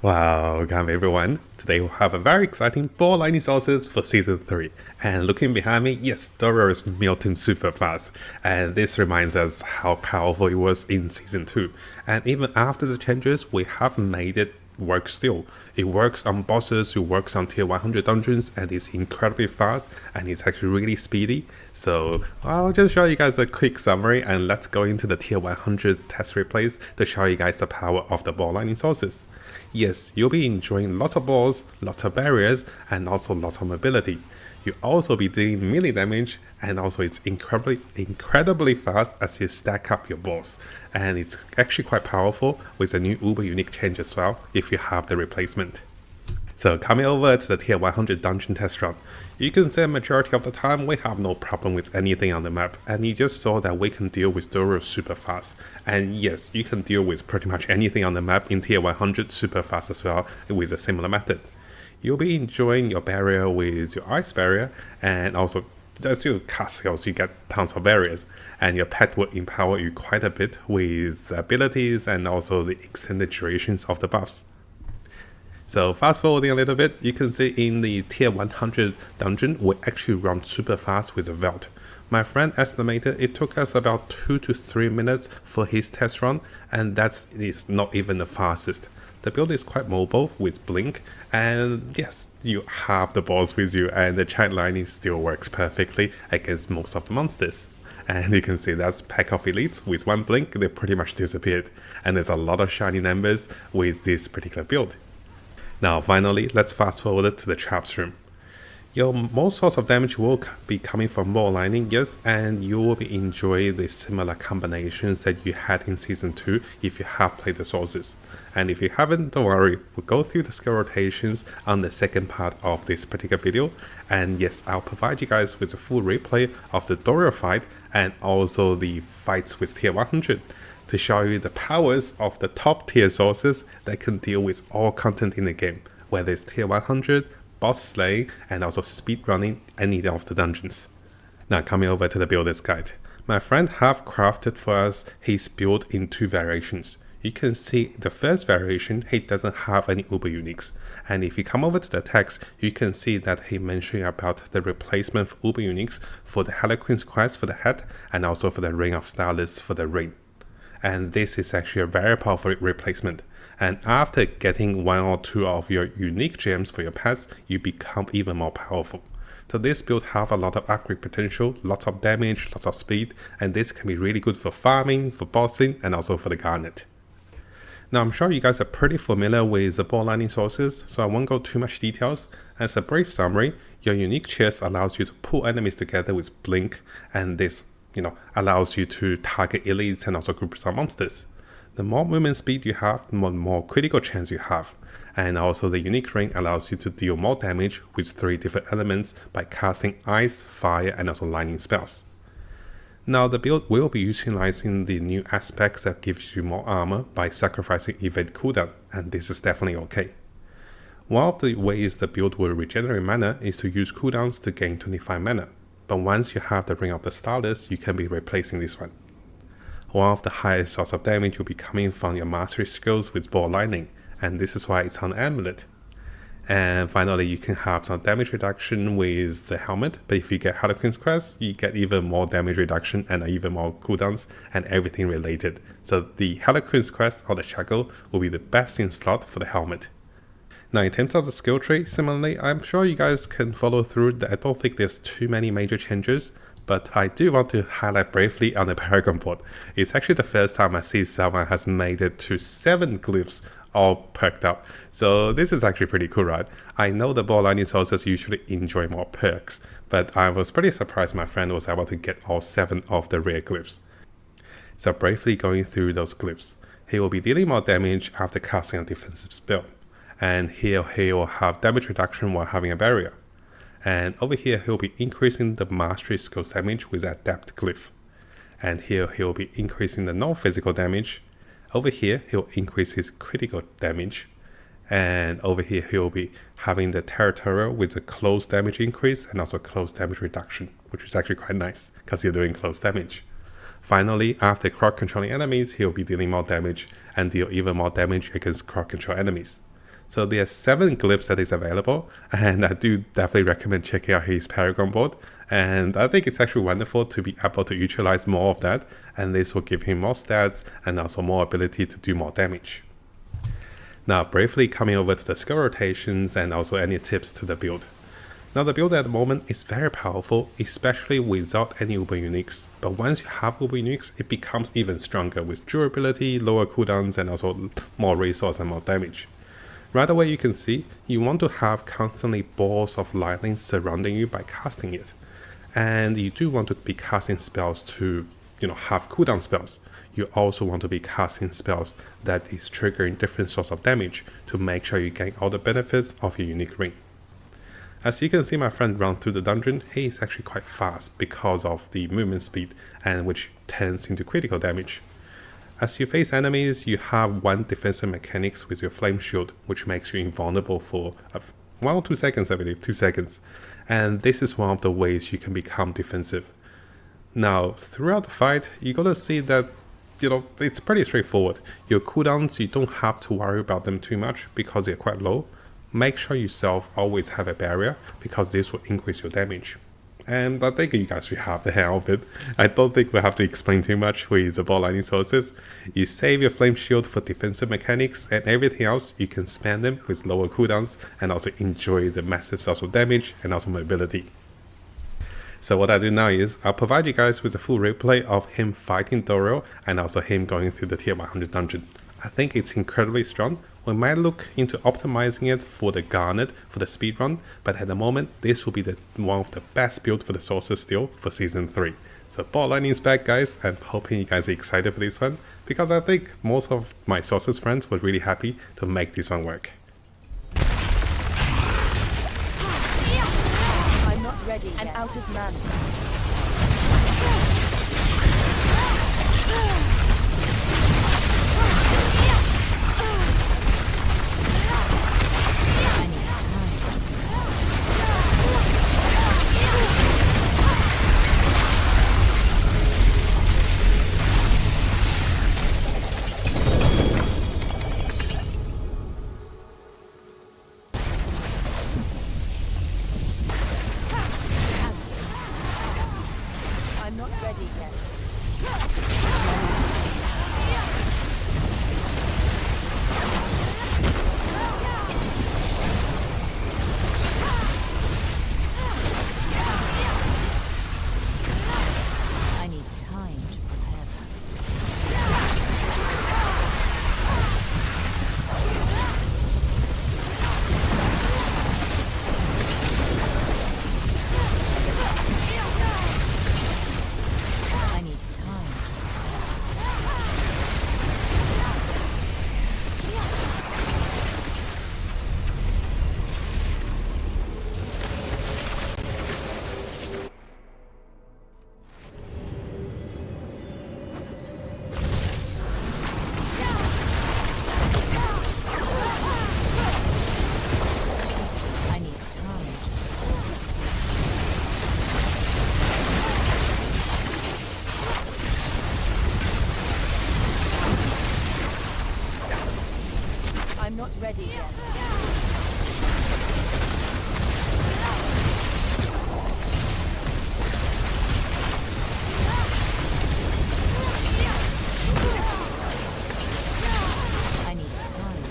Welcome everyone. Today we have a very exciting ball lightning sources for season 3. And looking behind me, yes, Duriel is melting super fast. And this reminds us how powerful it was in season 2. And even after the changes, we have made it work still. It works on bosses, it works on tier 100 dungeons, and it's incredibly fast, and it's actually really speedy. So I'll just show you guys a quick summary, and let's go into the tier 100 test replays to show you guys the power of the ball lightning sources. Yes, you'll be enjoying lots of balls, lots of barriers, and also lots of mobility. You'll also be doing melee damage, and also it's incredibly fast as you stack up your balls. And it's actually quite powerful with a new uber unique change as well if you have the replacement. So coming over to the tier 100 dungeon test run, you can say majority of the time we have no problem with anything on the map, and you just saw that we can deal with Duriel super fast. And yes, you can deal with pretty much anything on the map in tier 100 super fast as well with a similar method. You'll be enjoying your barrier with your ice barrier, and also as you cast skills you get tons of barriers, and your pet will empower you quite a bit with abilities and also the extended durations of the buffs. So fast forwarding a little bit, you can see in the tier 100 dungeon we actually run super fast with a Veld. My friend estimated it took us about 2 to 3 minutes for his test run, and that is not even the fastest. The build is quite mobile with blink, and yes, you have the balls with you, and the giant lightning still works perfectly against most of the monsters. And you can see that's pack of elites with one blink, they pretty much disappeared, and there's a lot of shiny numbers with this particular build. Now finally, let's fast forward to the traps room. Your most source of damage will be coming from ball lightning, yes, and you will be enjoying the similar combinations that you had in season 2 if you have played the sources. And if you haven't, don't worry, we'll go through the skill rotations on the second part of this particular video. And yes, I'll provide you guys with a full replay of the Duriel fight and also the fights with tier 100 to show you the powers of the top tier sources that can deal with all content in the game, whether it's tier 100, boss slaying, and also speedrunning any of the dungeons. Now coming over to the builder's guide. My friend have crafted for us his build in 2 variations. You can see the first variation, he doesn't have any uber uniques. And if you come over to the text, you can see that he mentioned about the replacement for uber uniques for the Harlequin's Quest for the head, and also for the Ring of Stylus for the ring. And this is actually a very powerful replacement. And after getting 1 or 2 of your unique gems for your pets, you become even more powerful. So this build have a lot of upgrade potential, lots of damage, lots of speed, and this can be really good for farming, for bossing, and also for the garnet. Now I'm sure you guys are pretty familiar with the ball lightning sources, so I won't go too much details. As a brief summary, your unique chest allows you to pull enemies together with blink, and this allows you to target elites and also groups of monsters. The more movement speed you have, the more critical chance you have. And also the unique ring allows you to deal more damage with 3 different elements by casting ice, fire, and also lightning spells. Now the build will be utilizing the new aspects that gives you more armor by sacrificing evade cooldown, and this is definitely okay. One of the ways the build will regenerate mana is to use cooldowns to gain 25 mana, but once you have the Ring of the Stylus, you can be replacing this one. One of the highest source of damage will be coming from your mastery skills with ball lightning, and this is why it's on amulet. And finally, you can have some damage reduction with the helmet, but if you get Harlequin's Quest, you get even more damage reduction and even more cooldowns and everything related. So the Harlequin's Quest or the shackle will be the best in slot for the helmet. Now in terms of the skill tree, similarly, I'm sure you guys can follow through that. I don't think there's too many major changes, but I do want to highlight briefly on the Paragon board. It's actually the first time I see someone has made it to 7 glyphs all perked up. So this is actually pretty cool, right? I know the ball lightning sources usually enjoy more perks, but I was pretty surprised my friend was able to get all 7 of the rare glyphs. So briefly going through those glyphs. He will be dealing more damage after casting a defensive spell. And here he will have damage reduction while having a barrier. And over here he'll be increasing the mastery skills damage with adept glyph. And here he'll be increasing the non-physical damage. Over here he'll increase his critical damage. And over here he'll be having the territorial with a close damage increase and also close damage reduction, which is actually quite nice because you're doing close damage. Finally, after crowd controlling enemies, he'll be dealing more damage and deal even more damage against crowd control enemies. So there are 7 glyphs that is available, and I do definitely recommend checking out his Paragon board. And I think it's actually wonderful to be able to utilize more of that, and this will give him more stats and also more ability to do more damage. Now briefly coming over to the skill rotations and also any tips to the build. Now the build at the moment is very powerful, especially without any Uber Uniques, but once you have Uber Uniques, it becomes even stronger with durability, lower cooldowns, and also more resource and more damage. Right away you can see, you want to have constantly balls of lightning surrounding you by casting it. And you do want to be casting spells to, have cooldown spells. You also want to be casting spells that is triggering different sorts of damage to make sure you gain all the benefits of your unique ring. As you can see my friend run through the dungeon, he is actually quite fast because of the movement speed, and which turns into critical damage. As you face enemies, you have 1 defensive mechanics with your flame shield, which makes you invulnerable for 1 or 2 seconds, I believe, 2 seconds. And this is one of the ways you can become defensive. Now, throughout the fight, you gotta see that, it's pretty straightforward. Your cooldowns, you don't have to worry about them too much because they're quite low. Make sure yourself always have a barrier because this will increase your damage. And I think you guys should have the hang of it. I don't think we'll have to explain too much with the ball lightning sources. You save your flame shield for defensive mechanics, and everything else you can spam them with lower cooldowns and also enjoy the massive social damage and also mobility. So what I do now is I'll provide you guys with a full replay of him fighting Duriel and also him going through the tier 100 dungeon. I think it's incredibly strong. We might look into optimizing it for the Garnet, for the speedrun, but at the moment, this will be one of the best builds for the Sorcerer still for Season 3. So Ball Lightning is back, guys. I'm hoping you guys are excited for this one, because I think most of my Sorcerer's friends were really happy to make this one work. I'm not ready yet. I'm out of mana. I'm not ready yet. I need time.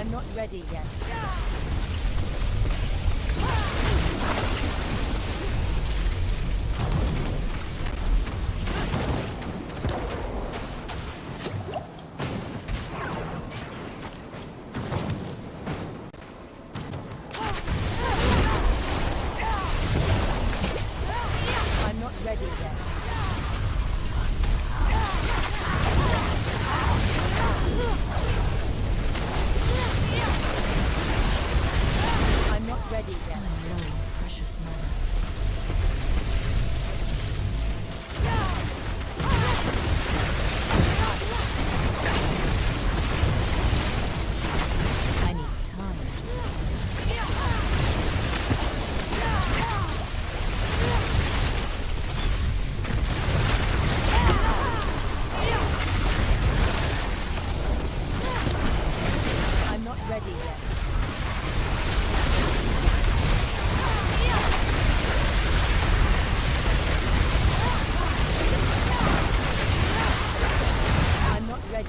I'm not ready yet.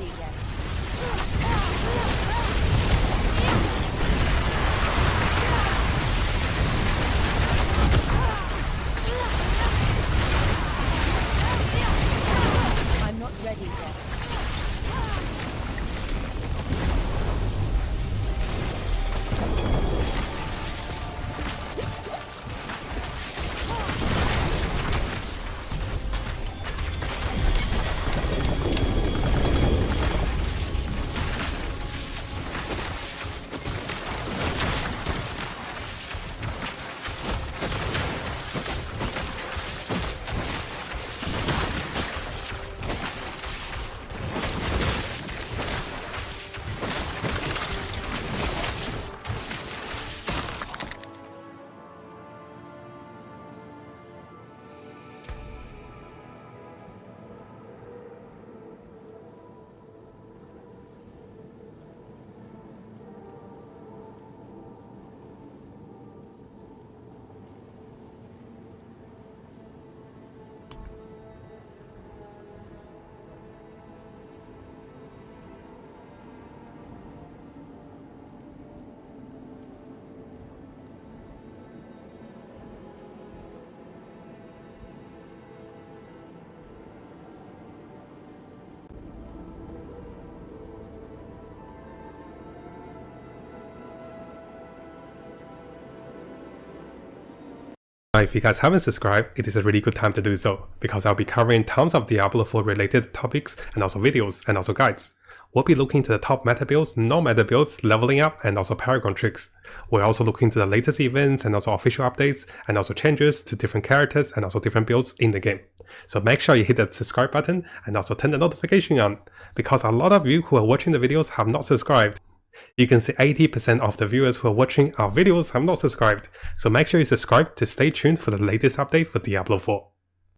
ready yet. I'm not ready yet. If you guys haven't subscribed, it is a really good time to do so, because I'll be covering tons of Diablo 4 related topics and also videos and also guides. We'll be looking to the top meta builds, non-meta builds, leveling up, and also Paragon tricks. We're also looking to the latest events and also official updates and also changes to different characters and also different builds in the game. So make sure you hit that subscribe button and also turn the notification on, because a lot of you who are watching the videos have not subscribed. You can see 80% of the viewers who are watching our videos have not subscribed, so make sure you subscribe to stay tuned for the latest update for Diablo 4.